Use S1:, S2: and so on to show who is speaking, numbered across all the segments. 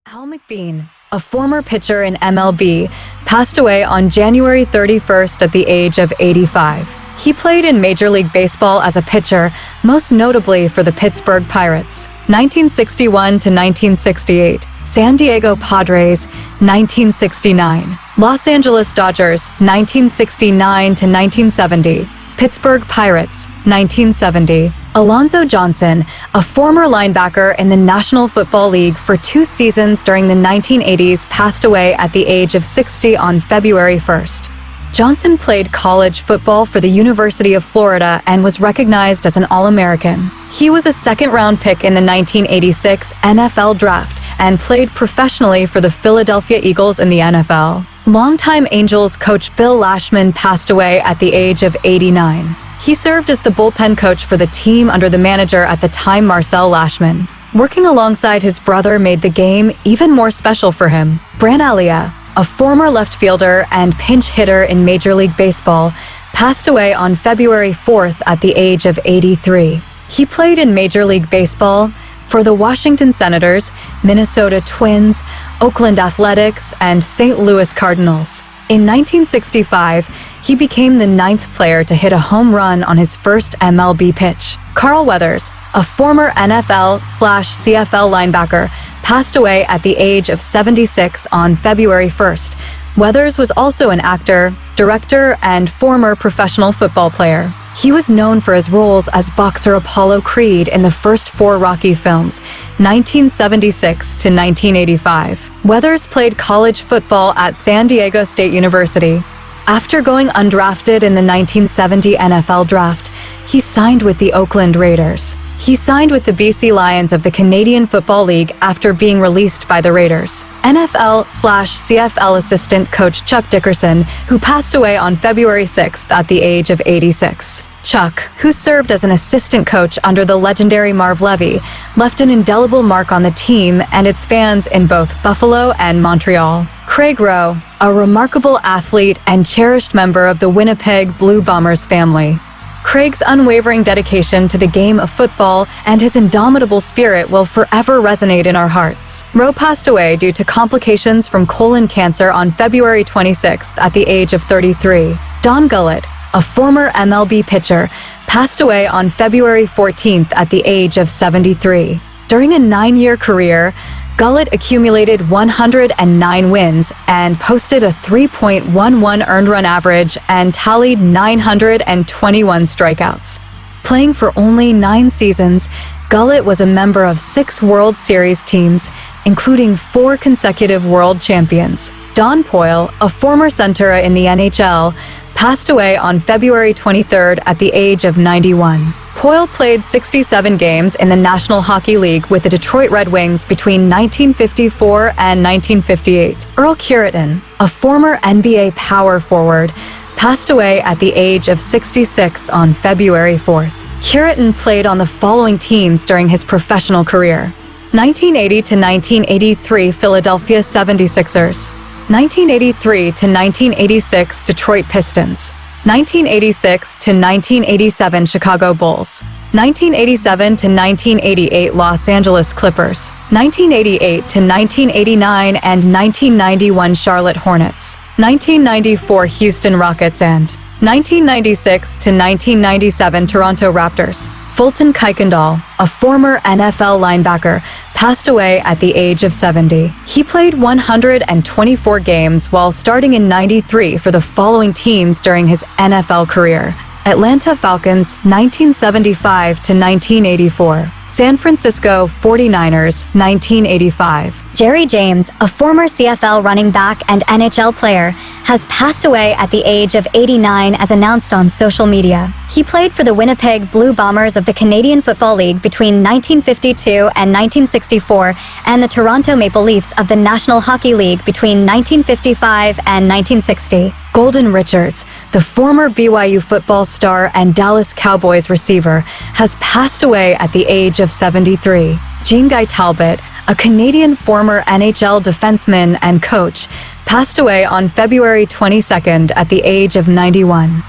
S1: Al McBean, a former pitcher in MLB, passed away on January 31st at the age of 85. He played in Major League Baseball as a pitcher, most notably for the Pittsburgh Pirates, 1961 to 1968, San Diego Padres, 1969, Los Angeles Dodgers, 1969 to 1970, Pittsburgh Pirates, 1970. Alonzo Johnson, a former linebacker in the National Football League for 2 seasons during the 1980s, passed away at the age of 60 on February 1st. Johnson played college football for the University of Florida and was recognized as an All-American. He was a second-round pick in the 1986 NFL Draft and played professionally for the Philadelphia Eagles in the NFL. Longtime Angels coach Bill Lashman passed away at the age of 89. He served as the bullpen coach for the team under the manager at the time, Marcel Lashman. Working alongside his brother made the game even more special for him. Bran Alia, a former left fielder and pinch hitter in Major League Baseball, passed away on February 4th at the age of 83. He played in Major League Baseball for the Washington Senators, Minnesota Twins, Oakland Athletics, and St. Louis Cardinals. In 1965, he became the 9th player to hit a home run on his first MLB pitch. Carl Weathers, a former NFL/CFL linebacker, passed away at the age of 76 on February 1st. Weathers was also an actor, director, and former professional football player. He was known for his roles as boxer Apollo Creed in the first 4 Rocky films, 1976 to 1985. Weathers played college football at San Diego State University. After going undrafted in the 1970 NFL Draft, he signed with the Oakland Raiders. He signed with the BC Lions of the Canadian Football League after being released by the Raiders. NFL/CFL assistant coach Chuck Dickerson, who passed away on February 6th at the age of 86. Chuck, who served as an assistant coach under the legendary Marv Levy, left an indelible mark on the team and its fans in both Buffalo and Montreal. Craig Rowe, a remarkable athlete and cherished member of the Winnipeg Blue Bombers family. Craig's unwavering dedication to the game of football and his indomitable spirit will forever resonate in our hearts. Rowe passed away due to complications from colon cancer on February 26th at the age of 33. Don Gullett, a former MLB pitcher, passed away on February 14th at the age of 73. During a 9-year career, Gullett accumulated 109 wins and posted a 3.11 earned run average and tallied 921 strikeouts. Playing for only 9 seasons, Gullett was a member of 6 World Series teams, including 4 consecutive world champions. Don Poyle, a former center in the NHL, passed away on February 23rd at the age of 91. Poyle played 67 games in the National Hockey League with the Detroit Red Wings between 1954 and 1958. Earl Cureton, a former NBA power forward, passed away at the age of 66 on February 4th. Cureton played on the following teams during his professional career: 1980 to 1983 Philadelphia 76ers, 1983 to 1986 Detroit Pistons, 1986 to 1987 Chicago Bulls, 1987 to 1988 Los Angeles Clippers, 1988 to 1989 and 1991 Charlotte Hornets, 1994 Houston Rockets, and 1996 to 1997 Toronto Raptors. Fulton Kuykendall, a former NFL linebacker, passed away at the age of 70. He played 124 games while starting in 93 for the following teams during his NFL career: Atlanta Falcons 1975 to 1984, San Francisco 49ers 1985.
S2: Jerry James, a former CFL running back and NHL player, has passed away at the age of 89 as announced on social media. He played for the Winnipeg Blue Bombers of the Canadian Football League between 1952 and 1964 and the Toronto Maple Leafs of the National Hockey League between 1955 and 1960.
S1: Golden Richards, the former BYU football star and Dallas Cowboys receiver, has passed away at the age of 73. Jean Guy Talbot, a Canadian former NHL defenseman and coach, passed away on February 22nd at the age of 91.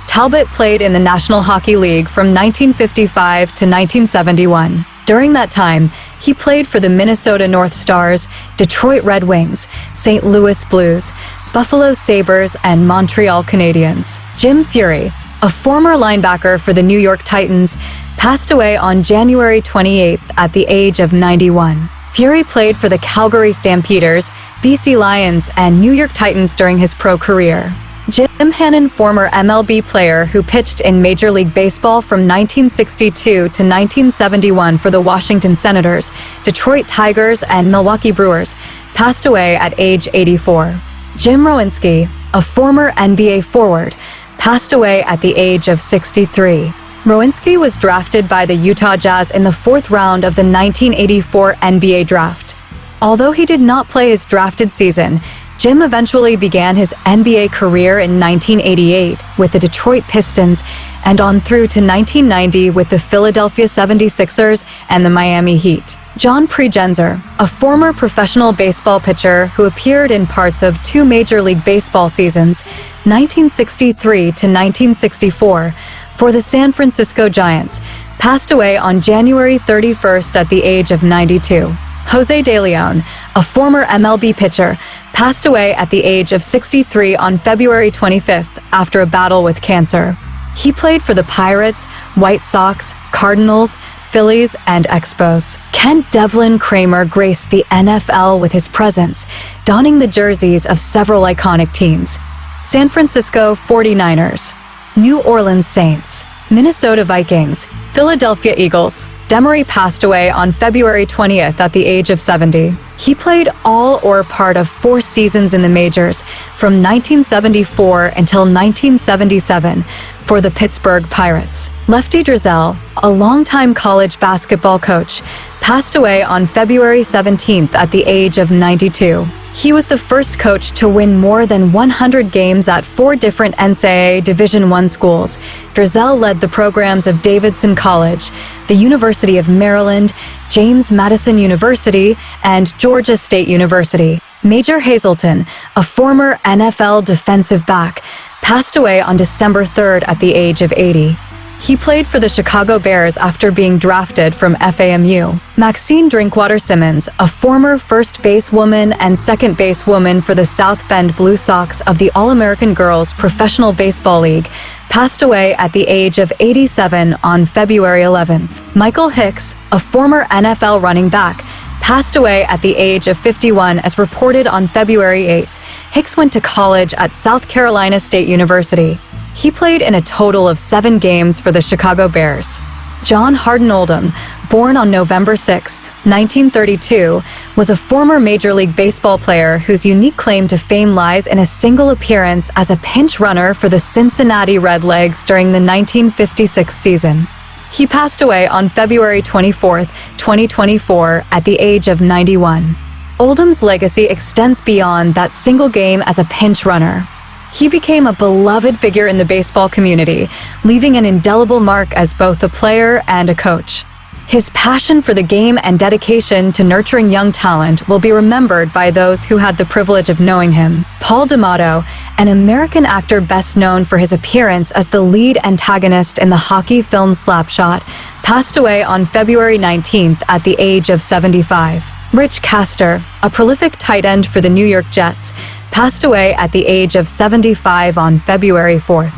S1: Talbot played in the National Hockey League from 1955 to 1971. During that time, He played for the Minnesota North Stars, Detroit Red Wings, St. Louis Blues, Buffalo Sabres, and Montreal Canadiens. Jim Fury, a former linebacker for the New York Titans, passed away on January 28th at the age of 91. Fury played for the Calgary Stampeders, BC Lions, and New York Titans during his pro career. Jim Hannon, former MLB player who pitched in Major League Baseball from 1962 to 1971 for the Washington Senators, Detroit Tigers, and Milwaukee Brewers, passed away at age 84. Jim Rowinski, a former NBA forward, passed away at the age of 63. Rowinski was drafted by the Utah Jazz in the 4th round of the 1984 NBA draft. Although he did not play his drafted season, Jim eventually began his NBA career in 1988 with the Detroit Pistons and on through to 1990 with the Philadelphia 76ers and the Miami Heat. John Pregenzer, a former professional baseball pitcher who appeared in parts of 2 Major League Baseball seasons, 1963 to 1964, for the San Francisco Giants, passed away on January 31st at the age of 92. Jose De Leon, a former MLB pitcher, passed away at the age of 63 on February 25th after a battle with cancer. He played for the Pirates, White Sox, Cardinals, Phillies, and Expos. Kent Devlin Kramer graced the NFL with his presence, donning the jerseys of several iconic teams: San Francisco 49ers, New Orleans Saints, Minnesota Vikings, Philadelphia Eagles. Demery passed away on February 20th at the age of 70. He played all or part of 4 seasons in the majors from 1974 until 1977 for the Pittsburgh Pirates. Lefty Driesell, a longtime college basketball coach, passed away on February 17th at the age of 92. He was the first coach to win more than 100 games at 4 different NCAA Division I schools. Driesell led the programs of Davidson College, the University of Maryland, James Madison University, and Georgia State University. Major Hazelton, a former NFL defensive back, passed away on December 3rd at the age of 80. He played for the Chicago Bears after being drafted from FAMU. Maxine Drinkwater Simmons, a former first basewoman and second basewoman for the South Bend Blue Sox of the All-American Girls Professional Baseball League, passed away at the age of 87 on February 11th. Michael Hicks, a former NFL running back, passed away at the age of 51 as reported on February 8th. Hicks went to college at South Carolina State University. He played in a total of 7 games for the Chicago Bears. John Harden Oldham, born on November 6, 1932, was a former Major League Baseball player whose unique claim to fame lies in a single appearance as a pinch runner for the Cincinnati Redlegs during the 1956 season. He passed away on February 24, 2024, at the age of 91. Oldham's legacy extends beyond that single game as a pinch runner. He became a beloved figure in the baseball community, leaving an indelible mark as both a player and a coach. His passion for the game and dedication to nurturing young talent will be remembered by those who had the privilege of knowing him. Paul D'Amato, an American actor best known for his appearance as the lead antagonist in the hockey film Slapshot, passed away on February 19th at the age of 75. Rich Castor, a prolific tight end for the New York Jets, passed away at the age of 75 on February 4th.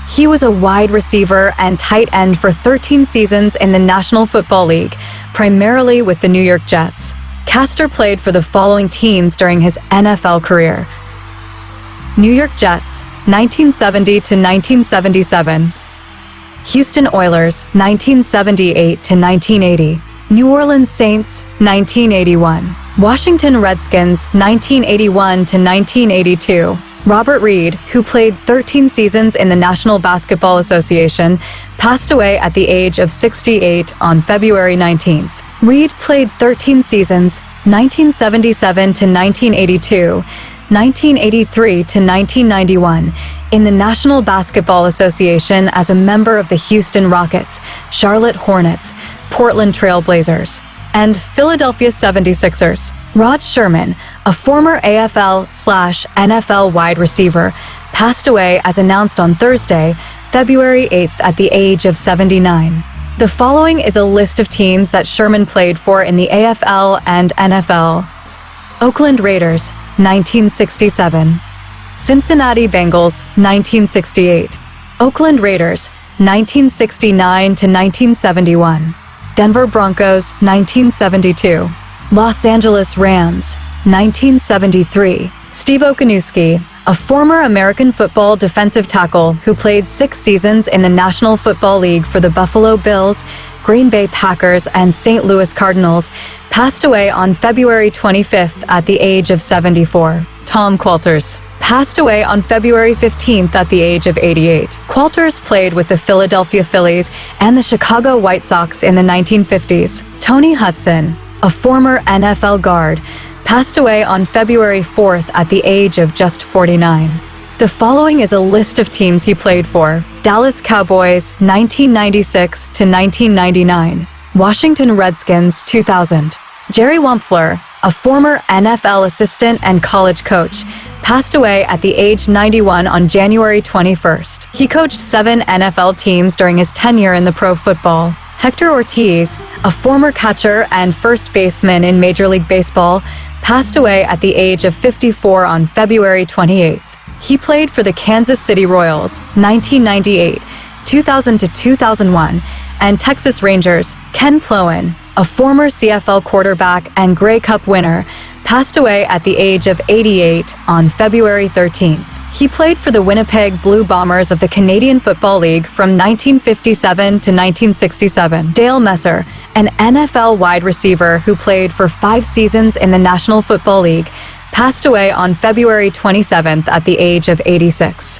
S1: He was a wide receiver and tight end for 13 seasons in the National Football League, primarily with the New York Jets. Castor played for the following teams during his NFL career: New York Jets, 1970 to 1977; Houston Oilers, 1978 to 1980; New Orleans Saints, 1981; Washington Redskins, 1981 to 1982. Robert Reed, who played 13 seasons in the National Basketball Association, passed away at the age of 68 on February 19th. Reed played 13 seasons, 1977 to 1982, 1983 to 1991, in the National Basketball Association as a member of the Houston Rockets, Charlotte Hornets, Portland Trail Blazers, and Philadelphia 76ers. Rod Sherman, a former AFL/NFL wide receiver, passed away as announced on Thursday, February 8th at the age of 79. The following is a list of teams that Sherman played for in the AFL and NFL. Oakland Raiders, 1967. Cincinnati Bengals, 1968. Oakland Raiders, 1969 to 1971. Denver Broncos, 1972. Los Angeles Rams, 1973. Steve Okoniewski, a former American football defensive tackle who played 6 seasons in the National Football League for the Buffalo Bills, Green Bay Packers, and St. Louis Cardinals, passed away on February 25th at the age of 74. Tom Qualters passed away on February 15th at the age of 88. Qualters played with the Philadelphia Phillies and the Chicago White Sox in the 1950s. Tony Hudson, a former NFL guard, passed away on February 4th at the age of just 49. The following is a list of teams he played for. Dallas Cowboys, 1996 to 1999. Washington Redskins, 2000. Jerry Wampler, a former NFL assistant and college coach, passed away at the age 91 on January 21st. He coached 7 NFL teams during his tenure in the pro football. Hector Ortiz, a former catcher and first baseman in Major League Baseball, passed away at the age of 54 on February 28th. He played for the Kansas City Royals, 1998, 2000 to 2001, and Texas Rangers. Ken Plowen, a former CFL quarterback and Grey Cup winner, passed away at the age of 88 on February 13th. He played for the Winnipeg Blue Bombers of the Canadian Football League from 1957 to 1967. Dale Messer, an NFL wide receiver who played for 5 seasons in the National Football League, passed away on February 27th at the age of 86.